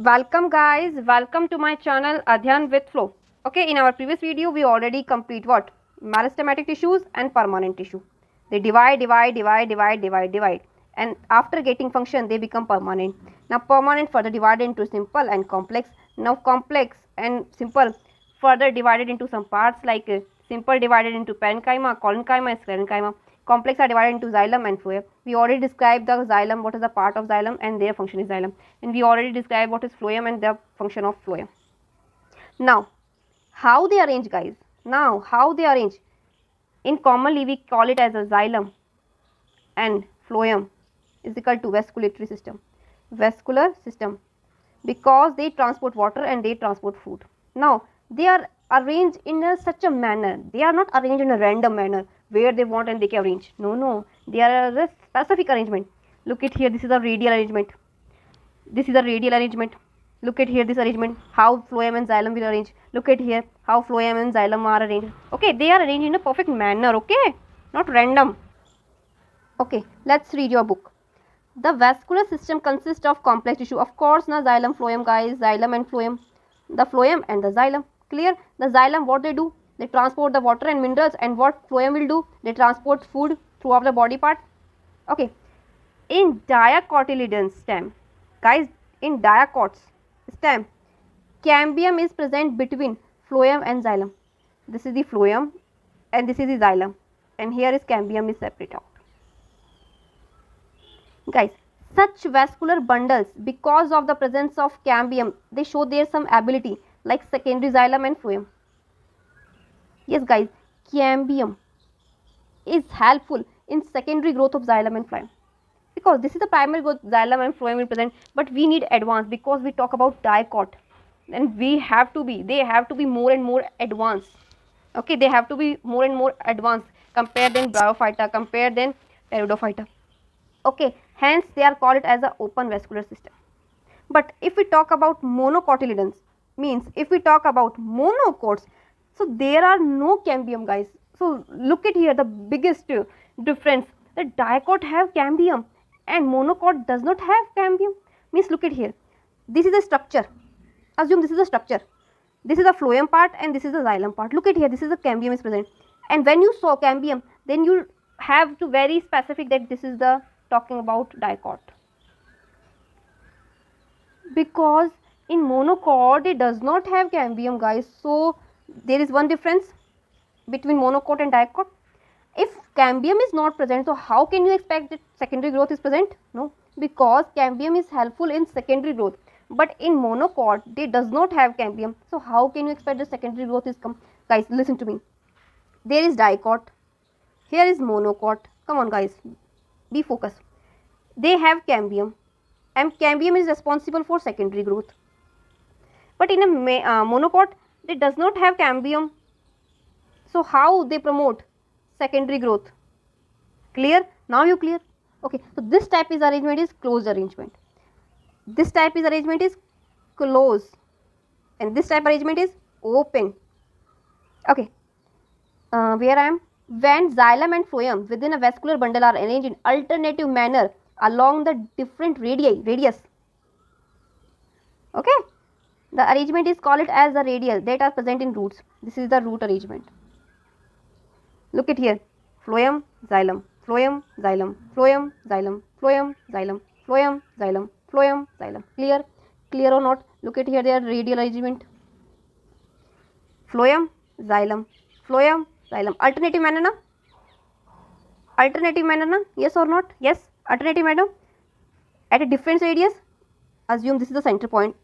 Welcome guys, welcome to my channel Adhyan with Flow. Okay, in our previous video we already complete what? Meristematic tissues and permanent tissue. They divide and after getting function they become permanent. Now permanent further divided into simple and complex. Now complex and simple further divided into some parts like simple divided into parenchyma, collenchyma and sclerenchyma. Complex are divided into xylem and phloem. We already described the xylem, what is the part of xylem and their function is xylem. And we already described what is phloem and the function of phloem. Now, how they arrange guys? Now, how they arrange? In commonly we call it as a xylem and phloem is equal to vasculatory system. Vascular system because they transport water and they transport food. Now, they are arranged in such a manner. They are not arranged in a random manner where they want and they can arrange. No. They are a specific arrangement. Look at here. This is a radial arrangement. This is a radial arrangement. Look at here this arrangement. How phloem and xylem will arrange. Look at here how phloem and xylem are arranged. Okay, they are arranged in a perfect manner. Okay, not random. Okay, let's read your book. The vascular system consists of complex tissue. Of course, na xylem, phloem, guys, xylem and phloem. The phloem and the xylem. Clear? The xylem, what they do? They transport the water and minerals, and what phloem will do? They transport food throughout the body part. Okay. In dicotyledon stem, guys, in dicots stem, cambium is present between phloem and xylem. This is the phloem, and this is the xylem, and here is cambium is separate out. Guys, such vascular bundles, because of the presence of cambium, they show there some ability like secondary xylem and phloem. Yes guys, cambium is helpful in secondary growth of xylem and phloem, because this is the primary growth xylem and phloem will present, but we need advanced because we talk about dicot, and they have to be more and more advanced. Okay, they have to be more and more advanced compared than bryophyta, compared than pteridophyta. Okay, hence they are called as a open vascular system. But if we talk about monocotyledons, means if we talk about monocots, so there are no cambium guys. So look at here the biggest difference, the dicot have cambium and monocot does not have cambium. Means look at here, this is the structure, assume this is the structure, this is the phloem part and this is the xylem part. Look at here, this is the cambium is present, and when you saw cambium then you have to very specific that this is the talking about dicot, because in monocot it does not have cambium guys. So there is one difference between monocot and dicot. If cambium is not present, so how can you expect that secondary growth is present? No, because cambium is helpful in secondary growth, but in monocot they does not have cambium, so how can you expect the secondary growth is come? Guys, listen to me, there is dicot, here is monocot. Come on guys, be focused. They have cambium and cambium is responsible for secondary growth, but in a monocot they does not have cambium, so how they promote secondary growth? Clear? Now you clear? Okay, so this type is arrangement is closed arrangement, this type is arrangement is closed, and this type arrangement is open. Okay, where I am, when xylem and phloem within a vascular bundle are arranged in alternative manner along the different radius. Okay, the arrangement is called as the radial that are present in roots. This is the root arrangement. Look at here, phloem, xylem, phloem, xylem, phloem, xylem, phloem, xylem, phloem, xylem, phloem, xylem. Clear? Clear or not? Look at here, their radial arrangement. Phloem, xylem, phloem, xylem. Alternative manner na? Alternative manner na? Yes or not? Yes, alternative manner. At a different radius, assume this is the center point.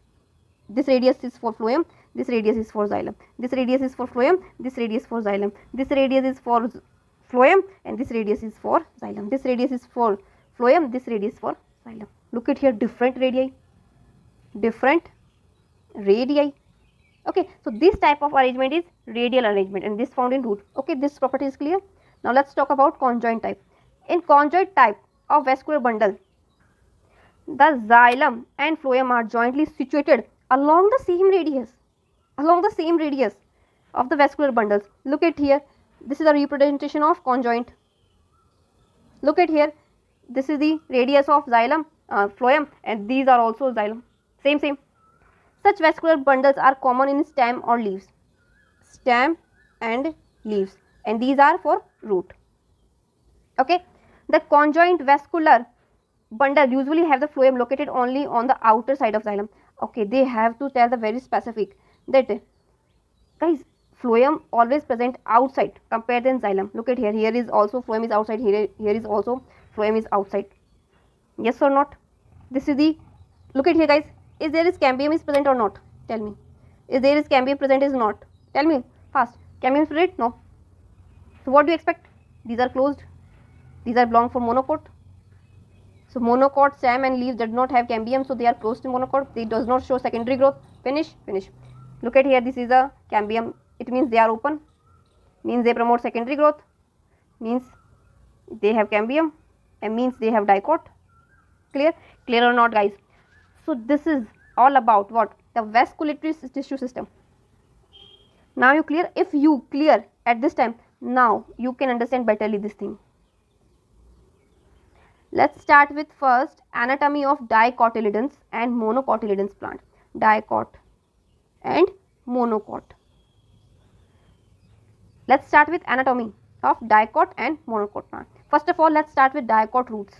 This radius is for phloem, this radius is for xylem, this radius is for phloem, this radius for xylem, this radius is for phloem, and this radius is for xylem, this radius is for phloem, this radius for xylem. Look at here, different radii. Okay, so this type of arrangement is radial arrangement, and this found in root. Okay, this property is clear. Now let's talk about conjoint type. In conjoint type of vascular bundle, the xylem and phloem are jointly situated along the same radius of the vascular bundles. Look at here, this is a representation of conjoint. Look at here, this is the radius of xylem, phloem, and these are also xylem, same. Such vascular bundles are common in stem or leaves. Stem and leaves, and these are for root. Okay. The conjoint vascular bundle usually have the phloem located only on the outer side of xylem. Okay, they have to tell the very specific that guys, phloem always present outside compared than xylem. Look at here. Here is also phloem is outside. Here is also phloem is outside. Yes or not? This is the, look at here guys. Is there is cambium is present or not? Tell me. Is there is cambium present is not? Tell me fast. Cambium is present? No. So what do you expect? These are closed. These are belong for monocot. So monocot, stem and leaves does not have cambium, so they are closed to monocot. They does not show secondary growth. Finish. Look at here. This is a cambium. It means they are open. Means they promote secondary growth. Means they have cambium, and means they have dicot. Clear? Clear or not, guys? So this is all about what? The vasculatory tissue system. Now you clear? If you clear at this time, now you can understand betterly this thing. Let's start with first anatomy of dicotyledons and monocotyledons plant. Dicot and monocot. Let's start with anatomy of dicot and monocot plant. First of all, let's start with dicot roots.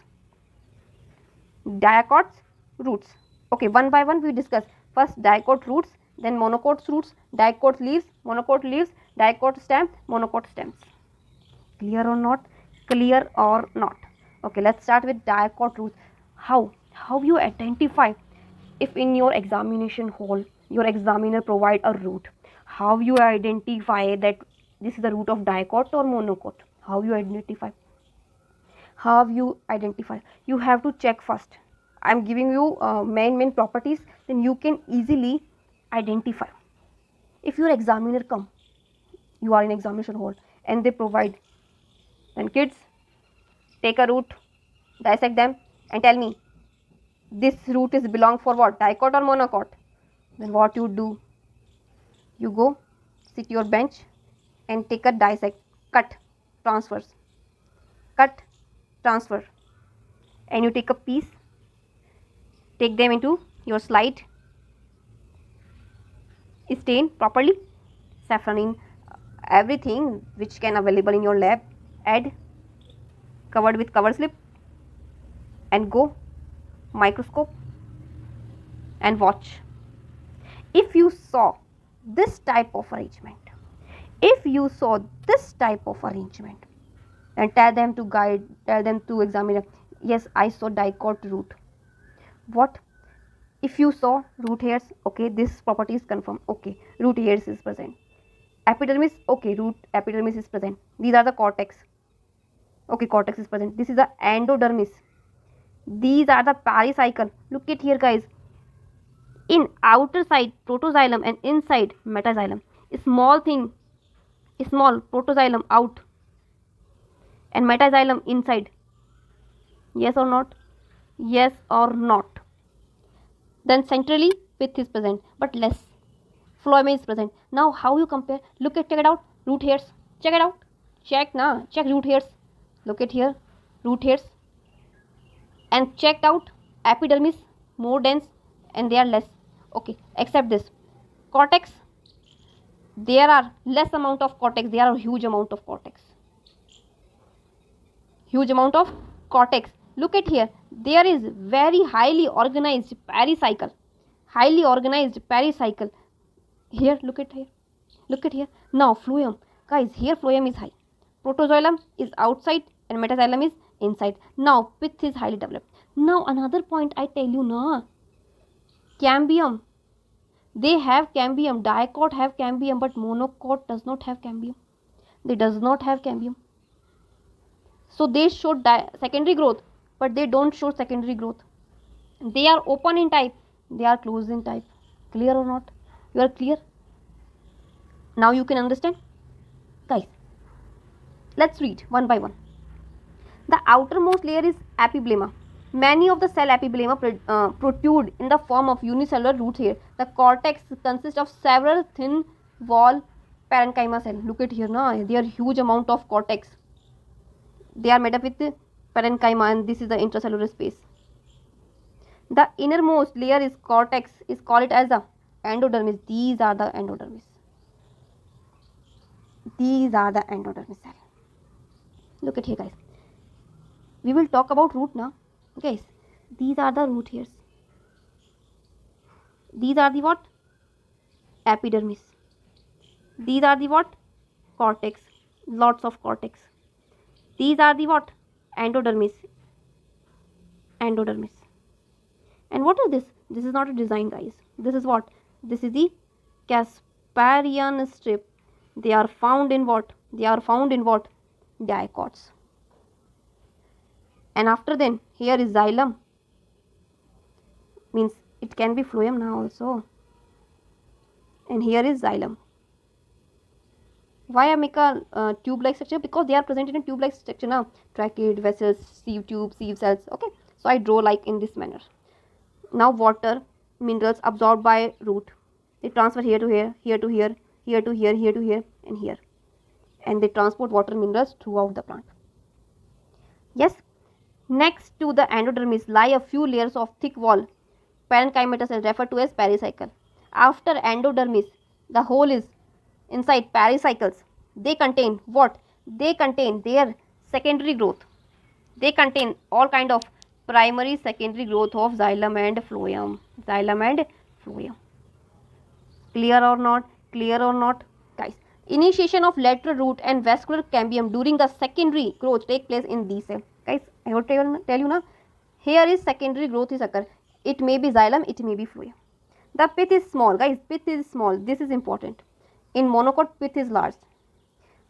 Dicot's roots. Okay, one by one we discuss. First dicot roots, then monocot roots, dicot leaves, monocot leaves, dicot stem, monocot stems. Clear or not? Clear or not? Okay, let's start with dicot roots. How you identify if in your examination hall your examiner provide a root? How you identify that this is the root of dicot or monocot? How you identify? You have to check first. I am giving you main properties, then you can easily identify. If your examiner come, you are in examination hall and they provide, then kids, take a root, dissect them and tell me this root is belong for what? Dicot or monocot? Then what you do? You go sit your bench and take a dissect, cut, transfer, and you take a piece, take them into your slide, stain properly, saffronin, everything which can available in your lab, add, covered with cover slip, and go microscope and watch. If you saw this type of arrangement, and tell them to examiner, yes, I saw dicot root. What? If you saw root hairs, okay, this property is confirmed. Okay, root hairs is present. Epidermis, okay, root epidermis is present. These are the cortex. Okay, cortex is present. This is the endodermis. These are the pericycle. Look at here, guys. In outer side protoxylem and inside metaxylem. Small protoxylem out and metaxylem inside. Yes or not? Yes or not? Then centrally pith is present but less. Phloem is present. Now how you compare? Check it out. Root hairs. Check it out. Check root hairs. Look at here. Root hairs. And checked out epidermis, more dense and they are less. Okay, except this. Cortex. There are less amount of cortex. There are huge amount of cortex. Look at here. There is very highly organized pericycle. Here, look at here. Now phloem. Guys, here phloem is high. Protoxylem is outside and metaxylem is inside. Now pith is highly developed. Now another point I tell you now. Cambium. They have cambium. Dicot have cambium, but monocot does not have cambium. So they show secondary growth, but they don't show secondary growth. They are open in type. They are closed in type. Clear or not? You are clear? Now you can understand? Guys, let's read one by one. The outermost layer is epiblema. Many of the cell epiblema protrude in the form of unicellular root hair. The cortex consists of several thin wall parenchyma cells. Look at here now. There are huge amount of cortex. They are made up with parenchyma and this is the intracellular space. The innermost layer is cortex, is called it as a endodermis. These are the endodermis. These are the endodermis cell. Look at here, guys. We will talk about root now, guys. These are the root hairs. These are the what? Epidermis. These are the what? Cortex. Lots of cortex. These are the what? Endodermis. Endodermis. And what is this? This is not a design, guys. This is what? This is the Casparian strip. They are found in what? They are found in what? Dicots. And after then, here is xylem. Means it can be phloem now also. And here is xylem. Why I make a tube-like structure? Because they are present in a tube-like structure now. Trachea, vessels, sieve tube, sieve cells. Okay. So I draw like in this manner. Now water, minerals absorbed by root. They transfer here to here, here to here, here to here, here to here, and here. And they transport water minerals throughout the plant. Yes. Next to the endodermis lie a few layers of thick wall. Parenchyma cells referred to as pericycle. After endodermis, the whole is inside pericycles. They contain what? They contain their secondary growth. They contain all kind of primary, secondary growth of xylem and phloem. Xylem and phloem. Clear or not? Clear or not? Guys, initiation of lateral root and vascular cambium during the secondary growth take place in these cells. Guys, I will tell you now. Here is secondary growth is occur. It may be xylem, it may be phloem. The pith is small, guys. Pith is small. This is important. In monocot, pith is large.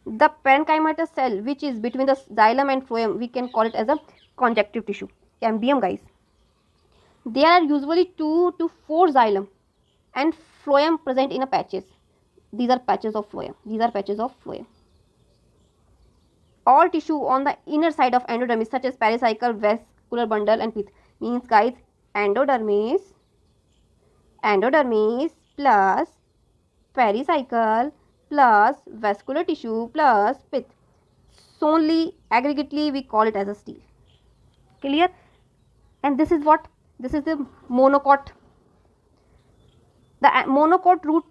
The parenchymatous cell, which is between the xylem and phloem, we can call it as a conjunctive tissue. Cambium, guys. There are usually 2 to 4 xylem and phloem present in a patches. These are patches of phloem. These are patches of phloem. All tissue on the inner side of endodermis, such as pericycle, vascular bundle, and pith, means, guys, endodermis plus pericycle plus vascular tissue plus pith. Solely aggregately we call it as a stele. Clear? And this is what? This is the monocot. The monocot root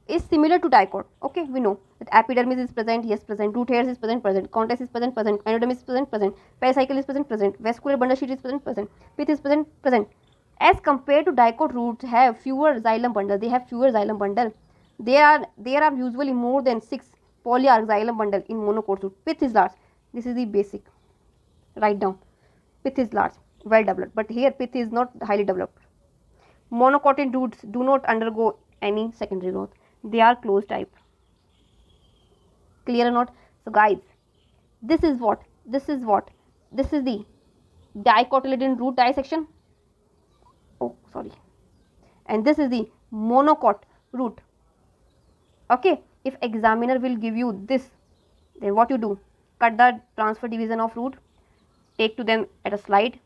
is similar to dicot. Okay, we know that epidermis is present, yes, present. Root hairs is present, cortex is present, endodermis is present, pericycle is present, vascular bundle sheet is present, pith is present. As compared to dicot, roots have fewer xylem bundle. They have fewer xylem bundle. There are usually more than 6 polyarch xylem bundle in monocot root. Pith is large. This is the basic. Write down. Pith is large, well developed. But here pith is not highly developed. Monocotyl roots do not undergo any secondary growth. They are closed type. Clear or not? So guys, this is what? This is the dicotyledon root dissection. Oh, sorry. And this is the monocot root. Okay, if examiner will give you this, then what you do? Cut the transfer division of root, take to them at a slide,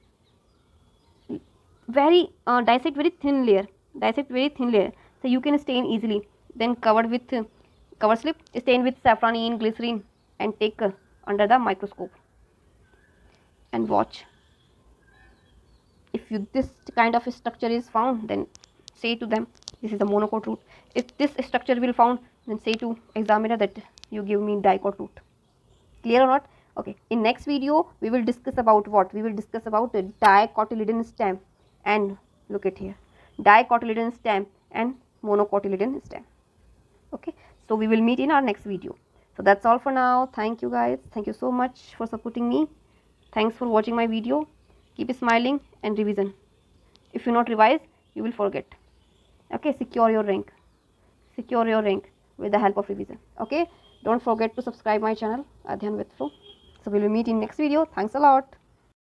dissect very thin layer, so you can stain easily. Then covered with cover slip, stain with saffronine, glycerin, and take under the microscope and watch. If this kind of structure is found, then say to them this is a monocot root. If this structure will found, then say to examiner that you give me dicot root. Clear or not? Okay, in next video we will discuss about what? We will discuss about the dicotyledon stem, and look at here, dicotyledon stem and monocotyledon stem. Okay, so we will meet in our next video. So that's all for now. Thank you guys. Thank you so much for supporting me. Thanks for watching my video. Keep smiling and revision. If you not revise, you will forget. Okay, secure your rank. Secure your rank with the help of revision. Okay, don't forget to subscribe my channel Adhyan with Flow. So we will meet in next video. Thanks a lot.